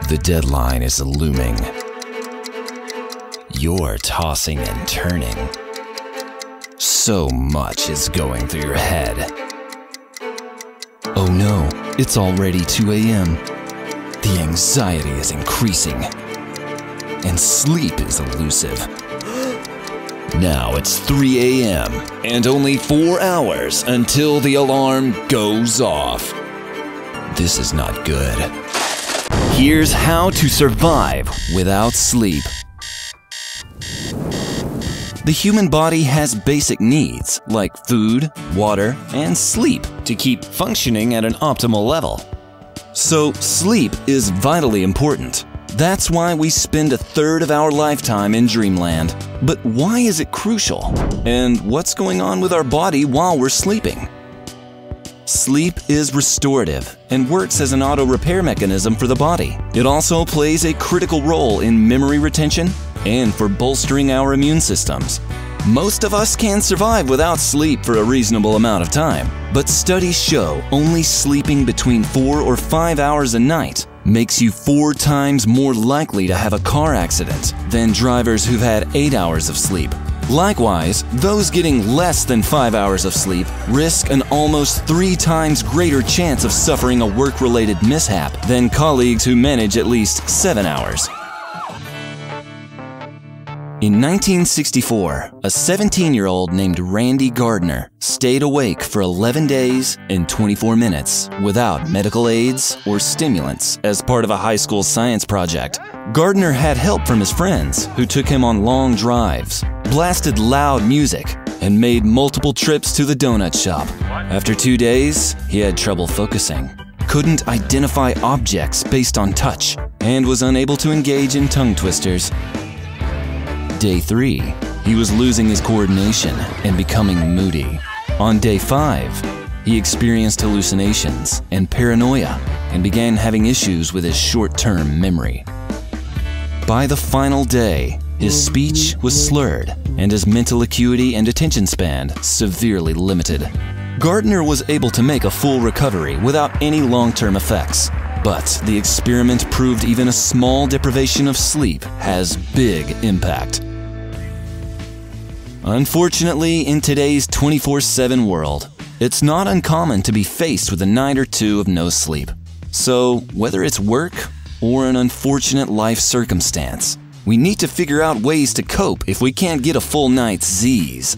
The deadline is looming. You're tossing and turning. So much is going through your head. Oh no, it's already 2 a.m. The anxiety is increasing. And sleep is elusive. Now it's 3 a.m. and only 4 hours until the alarm goes off. This is not good. Here's how to survive without sleep. The human body has basic needs like food, water, and sleep to keep functioning at an optimal level. So sleep is vitally important. That's why we spend a third of our lifetime in dreamland. But why is it crucial? And what's going on with our body while we're sleeping? Sleep is restorative and works as an auto-repair mechanism for the body. It also plays a critical role in memory retention and for bolstering our immune systems. Most of us can survive without sleep for a reasonable amount of time, but studies show only sleeping between 4 or 5 hours a night makes you 4 times more likely to have a car accident than drivers who've had 8 hours of sleep. Likewise, those getting less than 5 hours of sleep risk an almost 3 times greater chance of suffering a work-related mishap than colleagues who manage at least 7 hours. In 1964, a 17-year-old named Randy Gardner stayed awake for 11 days and 24 minutes without medical aids or stimulants as part of a high school science project. Gardner had help from his friends who took him on long drives, blasted loud music, and made multiple trips to the donut shop. After 2 days, he had trouble focusing, couldn't identify objects based on touch, and was unable to engage in tongue twisters. Day 3, he was losing his coordination and becoming moody. On day 5, he experienced hallucinations and paranoia and began having issues with his short-term memory. By the final day, his speech was slurred and his mental acuity and attention span severely limited. Gardner was able to make a full recovery without any long-term effects. But the experiment proved even a small deprivation of sleep has big impact. Unfortunately, in today's 24/7 world, it's not uncommon to be faced with a night or two of no sleep. So, whether it's work or an unfortunate life circumstance, we need to figure out ways to cope if we can't get a full night's Z's.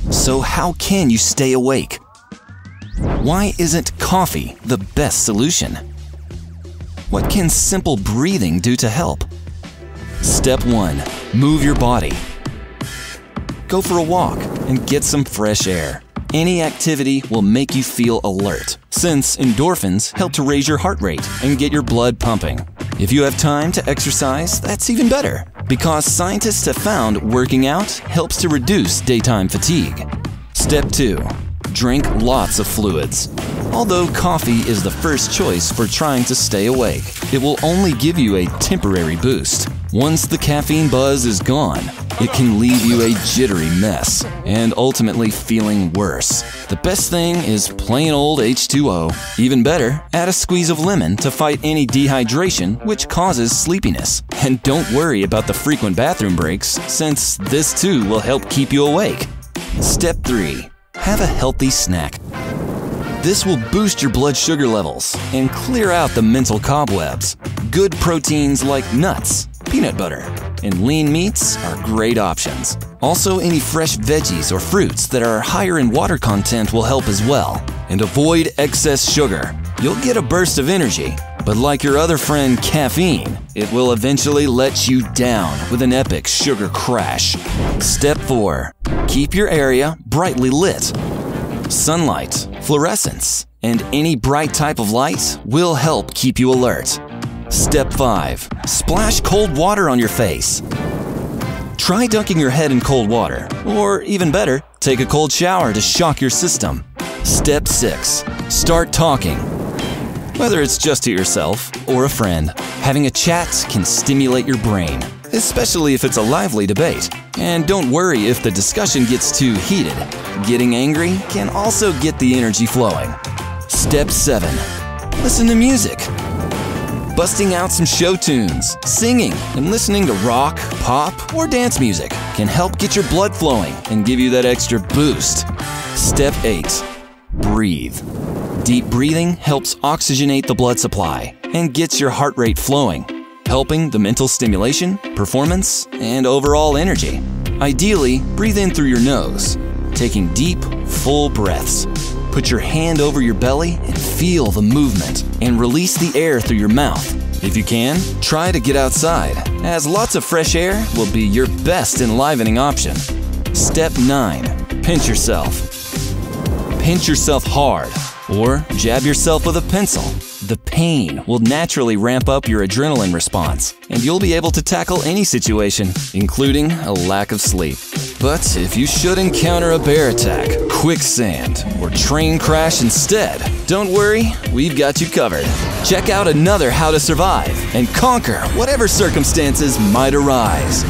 So how can you stay awake? Why isn't coffee the best solution? What can simple breathing do to help? Step 1. Move your body. Go for a walk and get some fresh air. Any activity will make you feel alert, since endorphins help to raise your heart rate and get your blood pumping. If you have time to exercise, that's even better, because scientists have found working out helps to reduce daytime fatigue. Step 2. Drink lots of fluids. Although coffee is the first choice for trying to stay awake, it will only give you a temporary boost. Once the caffeine buzz is gone, it can leave you a jittery mess and ultimately feeling worse. The best thing is plain old H2O. Even better, add a squeeze of lemon to fight any dehydration which causes sleepiness. And don't worry about the frequent bathroom breaks, since this too will help keep you awake. Step 3. Have a healthy snack. This will boost your blood sugar levels and clear out the mental cobwebs. Good proteins like nuts, peanut butter, and lean meats are great options. Also, any fresh veggies or fruits that are higher in water content will help as well. And avoid excess sugar. You'll get a burst of energy, but like your other friend caffeine, it will eventually let you down with an epic sugar crash. Step 4. Keep your area brightly lit. Sunlight, fluorescence, and any bright type of light will help keep you alert. Step 5. Splash cold water on your face. Try dunking your head in cold water, or even better, take a cold shower to shock your system. Step 6. Start talking. Whether it's just to yourself or a friend, having a chat can stimulate your brain, especially if it's a lively debate. And don't worry if the discussion gets too heated. Getting angry can also get the energy flowing. Step 7. Listen to music. Busting out some show tunes, singing, and listening to rock, pop, or dance music can help get your blood flowing and give you that extra boost. Step 8. Breathe. Deep breathing helps oxygenate the blood supply and gets your heart rate flowing, helping the mental stimulation, performance, and overall energy. Ideally, breathe in through your nose, taking deep, full breaths. Put your hand over your belly and feel the movement, and release the air through your mouth. If you can, try to get outside, as lots of fresh air will be your best enlivening option. Step 9. Pinch yourself. Pinch yourself hard, or jab yourself with a pencil. The pain will naturally ramp up your adrenaline response, and you'll be able to tackle any situation, including a lack of sleep. But if you should encounter a bear attack, quicksand, or train crash instead, don't worry, we've got you covered. Check out another How to Survive and conquer whatever circumstances might arise.